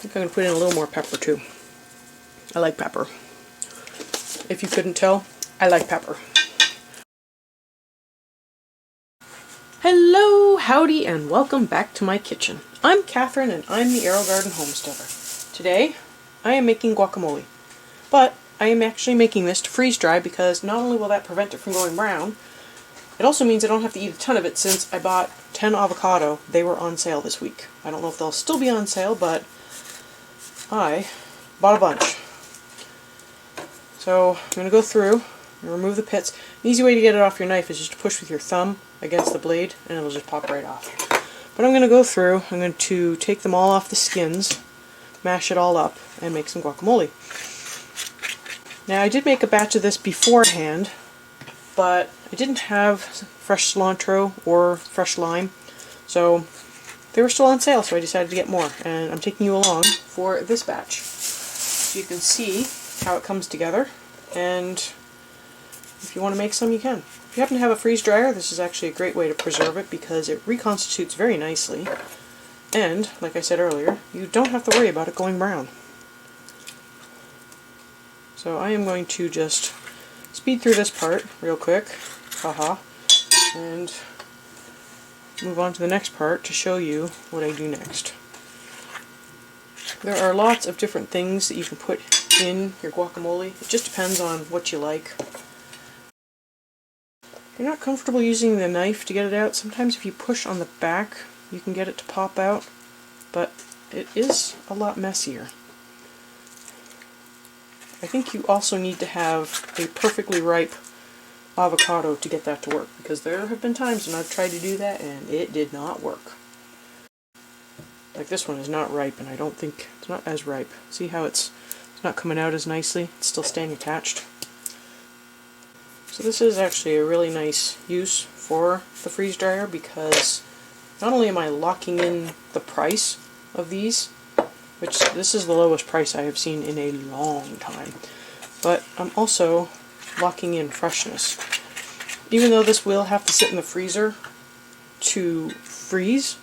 think I'm going to put in a little more pepper too. I like pepper. If you couldn't tell, I like pepper. Hello, howdy, and welcome back to my kitchen. I'm Catherine and I'm the Aerogarden homesteader. Today, I am making guacamole. But I am actually making this to freeze dry because not only will that prevent it from going brown, it also means I don't have to eat a ton of it since I bought 10 avocado. They were on sale this week. I don't know if they'll still be on sale, but I bought a bunch. So I'm going to go through and remove the pits. An easy way to get it off your knife is just to push with your thumb against the blade and it'll just pop right off. But I'm going to go through, I'm going to take them all off the skins, mash it all up, and make some guacamole. Now I did make a batch of this beforehand, but I didn't have fresh cilantro or fresh lime, so they were still on sale, so I decided to get more, and I'm taking you along for this batch. So you can see how it comes together, and if you want to make some, you can. If you happen to have a freeze dryer, this is actually a great way to preserve it because it reconstitutes very nicely, and, like I said earlier, you don't have to worry about it going brown. So I am going to just speed through this part real quick, haha, and move on to the next part to show you what I do next. There are lots of different things that you can put in your guacamole. It just depends on what you like. If you're not comfortable using the knife to get it out, sometimes if you push on the back you can get it to pop out, but it is a lot messier. I think you also need to have a perfectly ripe avocado to get that to work, because there have been times when I've tried to do that and it did not work. Like this one is not ripe, and I don't think it's not as ripe. See how it's not coming out as nicely? It's still staying attached. So this is actually a really nice use for the freeze dryer because not only am I locking in the price of these, which this is the lowest price I have seen in a long time, but I'm also locking in freshness. Even though this will have to sit in the freezer to freeze,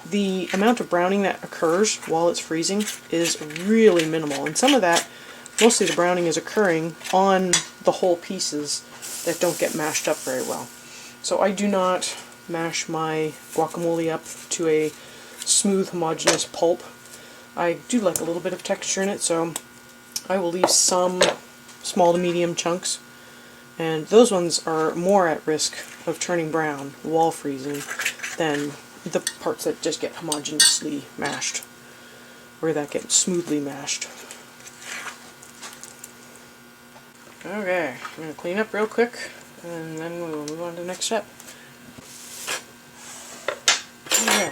the amount of browning that occurs while it's freezing is really minimal, and some of that, mostly the browning, is occurring on the whole pieces that don't get mashed up very well. So I do not mash my guacamole up to a smooth homogeneous pulp. I do like a little bit of texture in it, so I will leave some small to medium chunks, and those ones are more at risk of turning brown while freezing than the parts that just get homogeneously mashed, or that get smoothly mashed. Okay, I'm going to clean up real quick, and then we'll move on to the next step. Okay,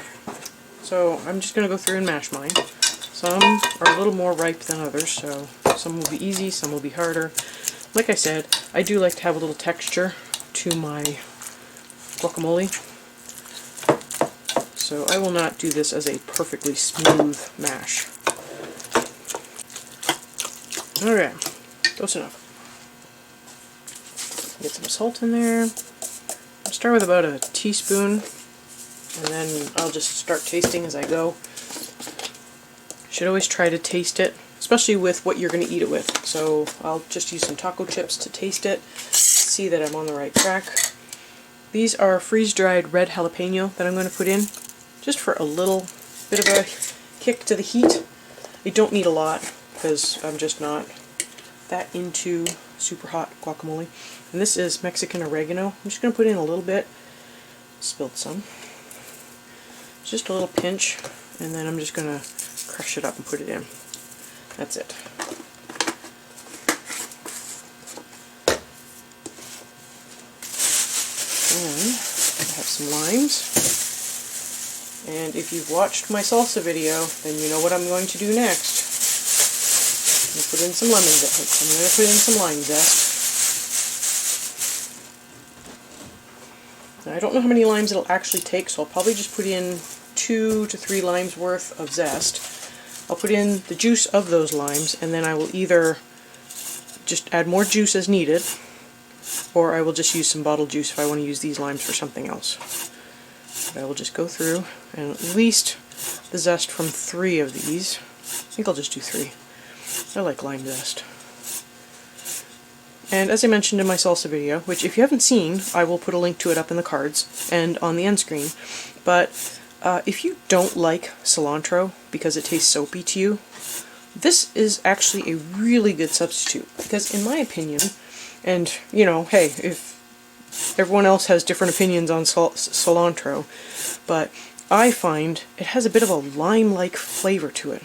so I'm just going to go through and mash mine. Some are a little more ripe than others, so some will be easy, some will be harder. Like I said, I do like to have a little texture to my guacamole, so I will not do this as a perfectly smooth mash. Okay, close enough. Get some salt in there. I'll start with about a teaspoon, and then I'll just start tasting as I go. Should always try to taste it, especially with what you're going to eat it with. So I'll just use some taco chips to taste it, see that I'm on the right track. These are freeze-dried red jalapeno that I'm going to put in, just for a little bit of a kick to the heat. I don't need a lot, because I'm just not that into super hot guacamole. And this is Mexican oregano. I'm just going to put in a little bit. Spilled some. Just a little pinch, and then I'm just going to crush it up and put it in. That's it. And I have some limes. And if you've watched my salsa video, then you know what I'm going to do next. I'm going to put in some lemon zest. I'm going to put in some lime zest. Now, I don't know how many limes it'll actually take, so I'll probably just put in 2 to 3 limes worth of zest. I'll put in the juice of those limes, and then I will either just add more juice as needed, or I will just use some bottled juice if I want to use these limes for something else. But I will just go through and at least the zest from 3 of these think I'll just do 3. I like lime zest. And as I mentioned in my salsa video, which if you haven't seen, I will put a link to it up in the cards and on the end screen, but if you don't like cilantro because it tastes soapy to you, this is actually a really good substitute, because in my opinion, and you know, hey, if everyone else has different opinions on cilantro, but I find it has a bit of a lime-like flavor to it,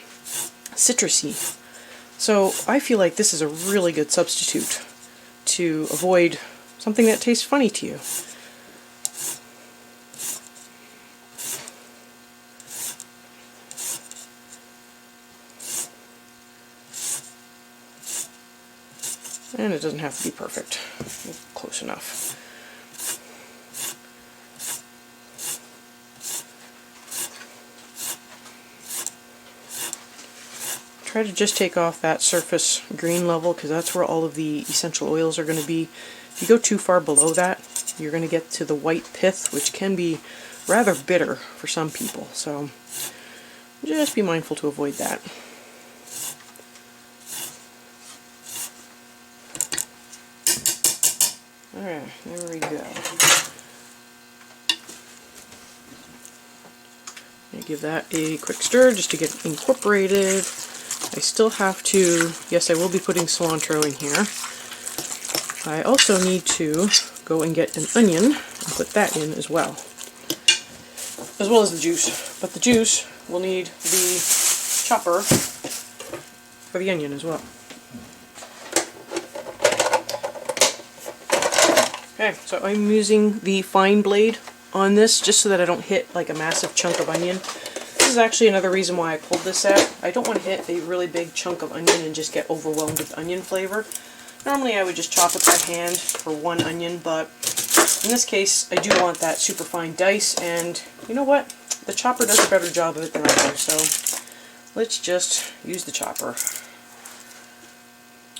citrusy. So I feel like this is a really good substitute to avoid something that tastes funny to you. And it doesn't have to be perfect. Close enough. Try to just take off that surface green level, because that's where all of the essential oils are going to be. If you go too far below that, you're going to get to the white pith, which can be rather bitter for some people. So just be mindful to avoid that. Alright, there we go. Give that a quick stir just to get it incorporated. I still have to, yes, I will be putting cilantro in here. I also need to go and get an onion and put that in as well as the juice. But the juice will need the chopper for the onion as well. Okay, so I'm using the fine blade on this just so that I don't hit like a massive chunk of onion. This is actually another reason why I pulled this out. I don't want to hit a really big chunk of onion and just get overwhelmed with onion flavor. Normally I would just chop it by hand for one onion, but in this case I do want that super fine dice, and you know what? The chopper does a better job of it than I do, so let's just use the chopper.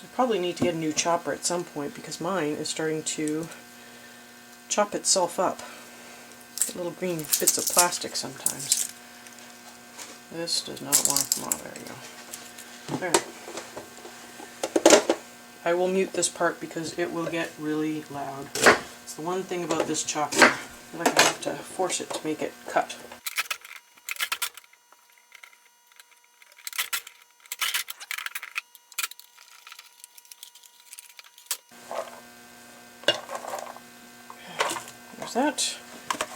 I probably need to get a new chopper at some point because mine is starting to chop itself up. Little green bits of plastic sometimes. This does not want to come out. There you go. Alright. I will mute this part because it will get really loud. It's the one thing about this chopper. I feel like I have to force it to make it cut. There's that.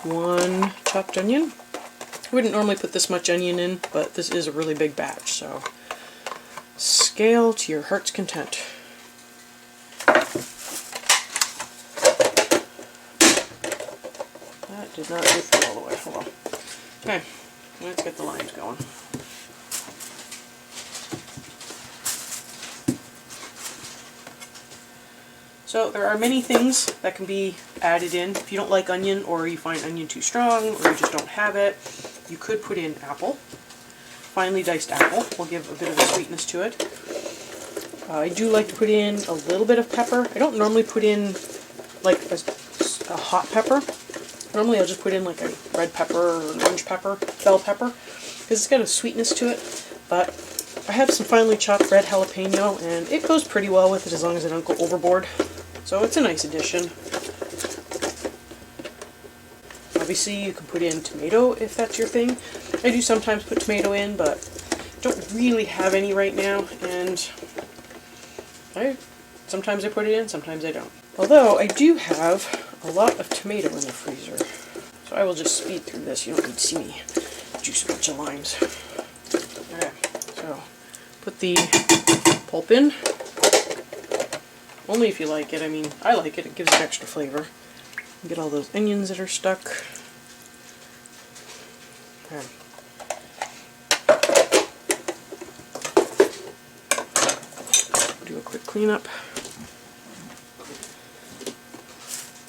One chopped onion. I wouldn't normally put this much onion in, but this is a really big batch, so scale to your heart's content. That did not go through all the way. Hold on. Okay, let's get the limes going. So there are many things that can be added in. If you don't like onion, or you find onion too strong, or you just don't have it, you could put in apple. Finely diced apple will give a bit of a sweetness to it. I do like to put in a little bit of pepper. I don't normally put in like a hot pepper. Normally I'll just put in like a red pepper or an orange pepper, bell pepper, because it's got a sweetness to it. But I have some finely chopped red jalapeno, and it goes pretty well with it as long as I don't go overboard. So it's a nice addition. Obviously you can put in tomato if that's your thing. I do sometimes put tomato in, but don't really have any right now, and sometimes I put it in, sometimes I don't. Although I do have a lot of tomato in the freezer. So I will just speed through this. You don't need to see me juice a bunch of limes. Okay, so put the pulp in. Only if you like it. I mean, I like it. It gives it extra flavor. Get all those onions that are stuck. Okay. Do a quick cleanup.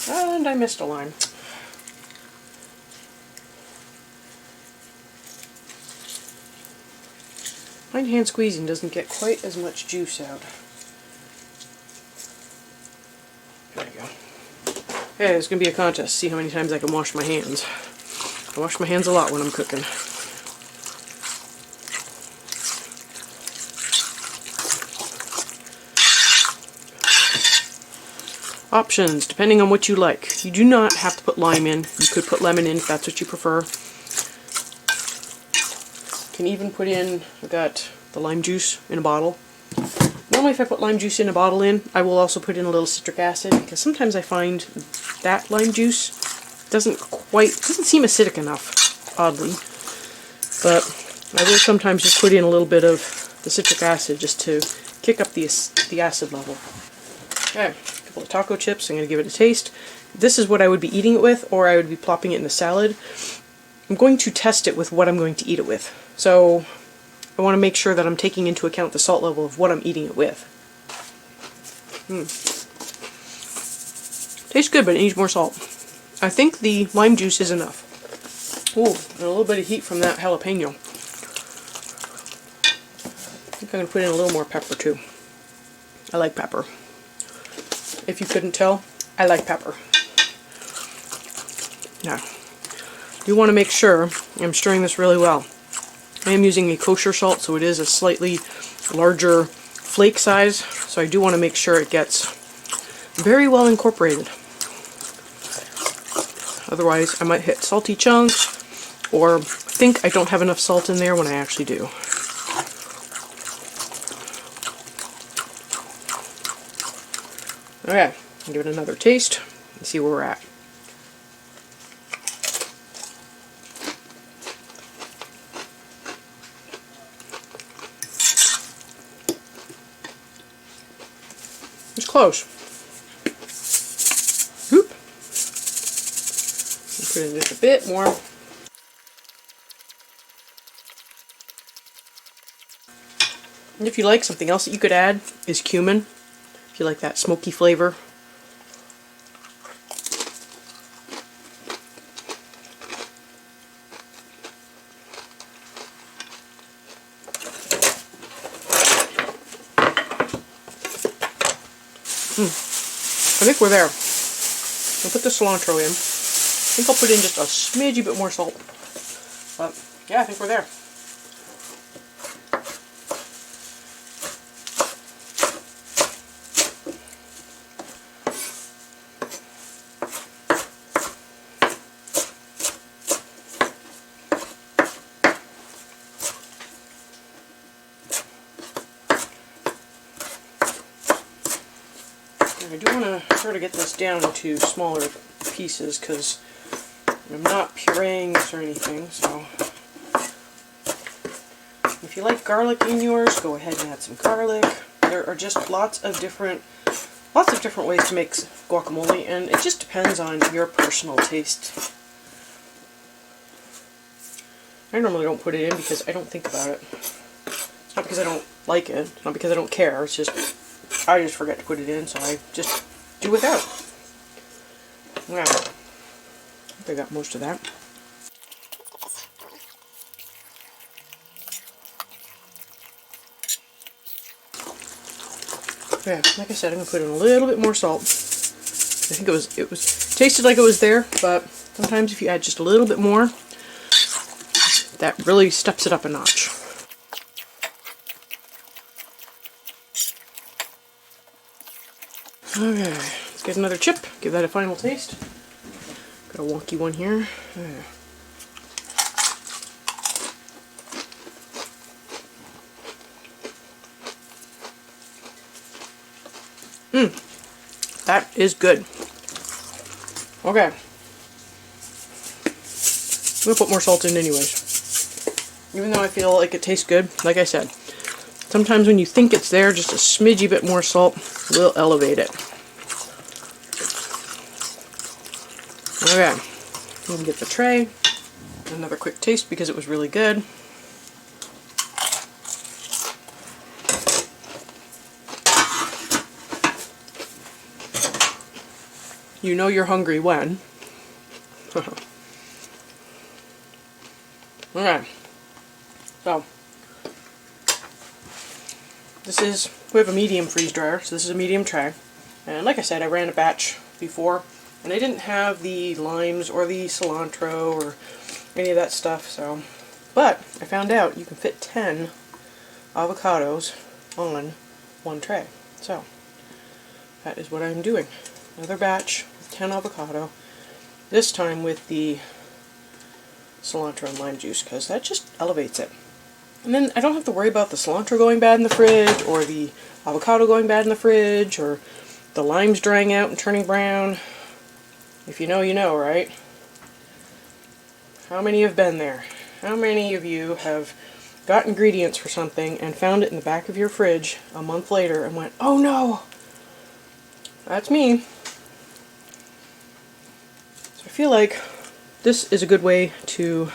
And I missed a line. My hand squeezing doesn't get quite as much juice out. There we go. Okay, it's going to be a contest. See how many times I can wash my hands. I wash my hands a lot when I'm cooking. Options, depending on what you like. You do not have to put lime in. You could put lemon in if that's what you prefer. You can even put in, I've got the lime juice in a bottle. Normally if I put lime juice in a bottle I will also put in a little citric acid, because sometimes I find that lime juice doesn't seem acidic enough, oddly. But I will sometimes just put in a little bit of the citric acid just to kick up the acid level. Okay, a couple of taco chips, I'm going to give it a taste. This is what I would be eating it with, or I would be plopping it in a salad. I'm going to test it with what I'm going to eat it with. So I want to make sure that I'm taking into account the salt level of what I'm eating it with. Tastes good, but it needs more salt. I think the lime juice is enough. Ooh, and a little bit of heat from that jalapeno. I think I'm going to put in a little more pepper too. I like pepper. If you couldn't tell, I like pepper. Now, you want to make sure I'm stirring this really well. I am using a kosher salt, so it is a slightly larger flake size, so I do want to make sure it gets very well incorporated. Otherwise, I might hit salty chunks, or think I don't have enough salt in there when I actually do. Okay, give it another taste and see where we're at. It's close. Oop. Put in just a bit more. And if you like, something else that you could add is cumin. If you like that smoky flavor. I think we're there. I'll put the cilantro in. I think I'll put in just a smidgy bit more salt. But yeah, I think we're there. I do want to try to get this down into smaller pieces because I'm not pureeing this or anything, so if you like garlic in yours, go ahead and add some garlic. There are just lots of different ways to make guacamole, and it just depends on your personal taste. I normally don't put it in because I don't think about it. It's not because I don't like it, it's not because I don't care, it's just I just forget to put it in, so I just do without. Wow. I think I got most of that. Yeah, like I said, I'm gonna put in a little bit more salt. I think it tasted like it was there, but sometimes if you add just a little bit more, that really steps it up a notch. Okay, let's get another chip, give that a final taste. Got a wonky one here. That is good. Okay. I'm gonna put more salt in anyways. Even though I feel like it tastes good, like I said, sometimes when you think it's there, just a smidgy bit more salt will elevate it. Okay, I'm gonna get the tray. Another quick taste because it was really good. You know you're hungry when. Okay, so we have a medium freeze dryer, so this is a medium tray. And like I said, I ran a batch before, and I didn't have the limes or the cilantro or any of that stuff, so. But I found out you can fit 10 avocados on one tray. So that is what I'm doing. another batch of 10 avocado, this time with the cilantro and lime juice, because that just elevates it. And then I don't have to worry about the cilantro going bad in the fridge, or the avocado going bad in the fridge, or the limes drying out and turning brown. If you know, you know, right? How many have been there? How many of you have got ingredients for something and found it in the back of your fridge a month later and went, oh no! That's me. So I feel like this is a good way to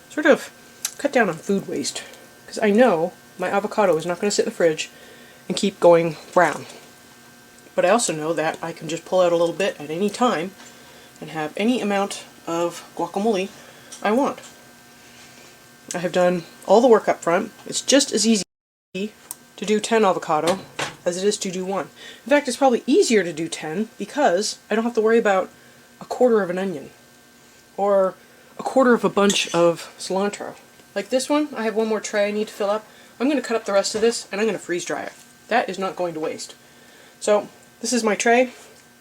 sort of cut down on food waste. Because I know my avocado is not going to sit in the fridge and keep going brown. But I also know that I can just pull out a little bit at any time and have any amount of guacamole I want. I have done all the work up front. It's just as easy to do 10 avocado as it is to do 1. In fact, it's probably easier to do 10 because I don't have to worry about a quarter of an onion or a quarter of a bunch of cilantro. Like this one, I have one more tray I need to fill up. I'm going to cut up the rest of this and I'm going to freeze dry it. That is not going to waste. So this is my tray.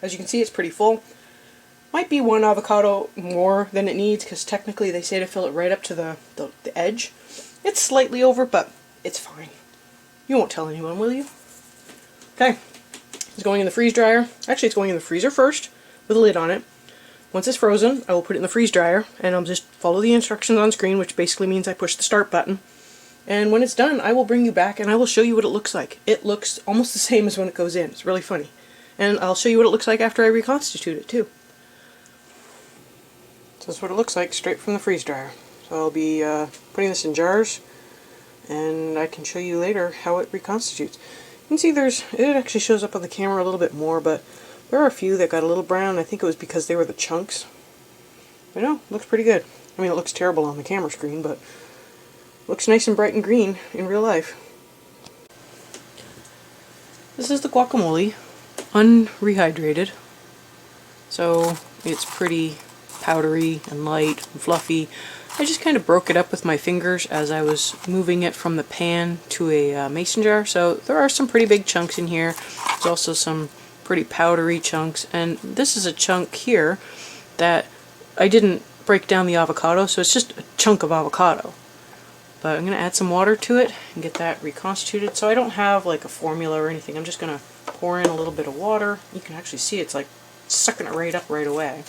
As you can see, it's pretty full. Might be 1 avocado more than it needs because technically they say to fill it right up to the edge. It's slightly over, but it's fine. You won't tell anyone, will you? Okay, it's going in the freeze dryer. Actually, it's going in the freezer first with a lid on it. Once it's frozen, I will put it in the freeze dryer and I'll just follow the instructions on screen, which basically means I push the start button. And when it's done, I will bring you back and I will show you what it looks like. It looks almost the same as when it goes in. It's really funny. And I'll show you what it looks like after I reconstitute it too. So that's what it looks like straight from the freeze dryer. So I'll be putting this in jars and I can show you later how it reconstitutes. You can see it actually shows up on the camera a little bit more, but there are a few that got a little brown. I think it was because they were the chunks. But no, it looks pretty good. I mean, it looks terrible on the camera screen, but it looks nice and bright and green in real life. This is the guacamole, unrehydrated. So it's pretty powdery and light and fluffy. I just kind of broke it up with my fingers as I was moving it from the pan to a mason jar. So there are some pretty big chunks in here. There's also some pretty powdery chunks, and this is a chunk here that I didn't break down the avocado, so it's just a chunk of avocado. But I'm going to add some water to it and get that reconstituted. So I don't have like a formula or anything. I'm just going to pour in a little bit of water. You can actually see it's like sucking it right up right away.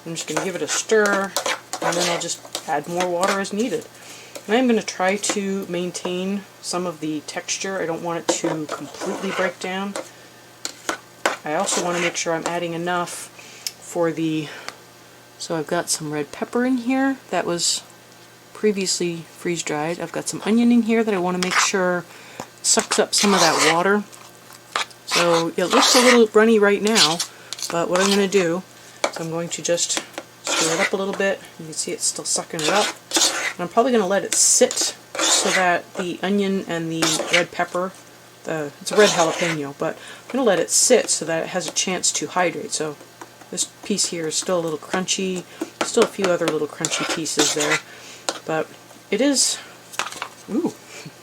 I'm just going to give it a stir, and then I'll just add more water as needed. And I'm going to try to maintain some of the texture. I don't want it to completely break down. I also want to make sure I'm adding enough for so I've got some red pepper in here that was previously freeze dried. I've got some onion in here that I want to make sure sucks up some of that water. So it looks a little runny right now, but what I'm going to do is I'm going to just stir it up a little bit. You can see it's still sucking it up. And I'm probably going to let it sit so that the onion and the red pepper, it's a red jalapeno, but I'm going to let it sit so that it has a chance to hydrate. So this piece here is still a little crunchy. Still a few other little crunchy pieces there. But it is, ooh,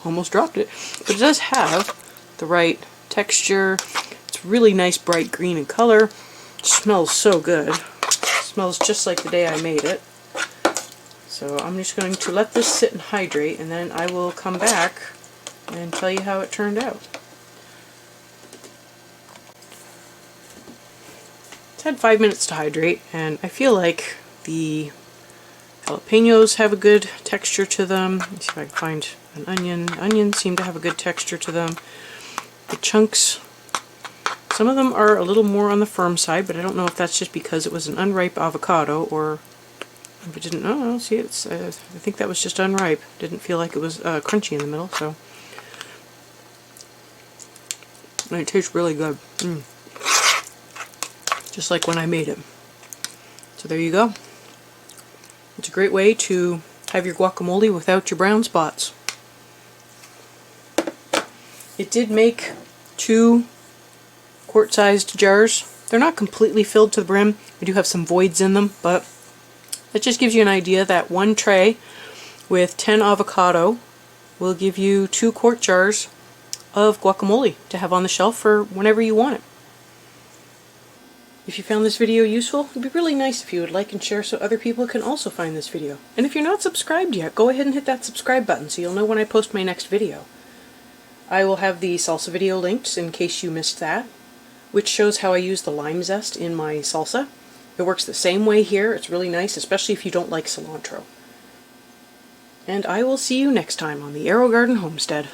almost dropped it. But it does have the right texture. It's really nice bright green in color. It smells so good. It smells just like the day I made it. So I'm just going to let this sit and hydrate, and then I will come back and tell you how it turned out. It's had 5 minutes to hydrate, and I feel like the jalapenos have a good texture to them. Let me see if I can find an onion. Onions seem to have a good texture to them. The chunks, some of them are a little more on the firm side, but I don't know if that's just because it was an unripe avocado or if it didn't. Oh, no, see, it's. I think that was just unripe. Didn't feel like it was crunchy in the middle, so. And it tastes really good. Just like when I made it. So there you go. It's a great way to have your guacamole without your brown spots. It did make 2 quart-sized jars. They're not completely filled to the brim. I do have some voids in them, but that just gives you an idea that 1 tray with 10 avocado will give you 2 quart jars of guacamole to have on the shelf for whenever you want it. If you found this video useful, it'd be really nice if you would like and share so other people can also find this video. And if you're not subscribed yet, go ahead and hit that subscribe button so you'll know when I post my next video. I will have the salsa video linked in case you missed that, which shows how I use the lime zest in my salsa. It works the same way here. It's really nice, especially if you don't like cilantro. And I will see you next time on the Aerogarden Homestead.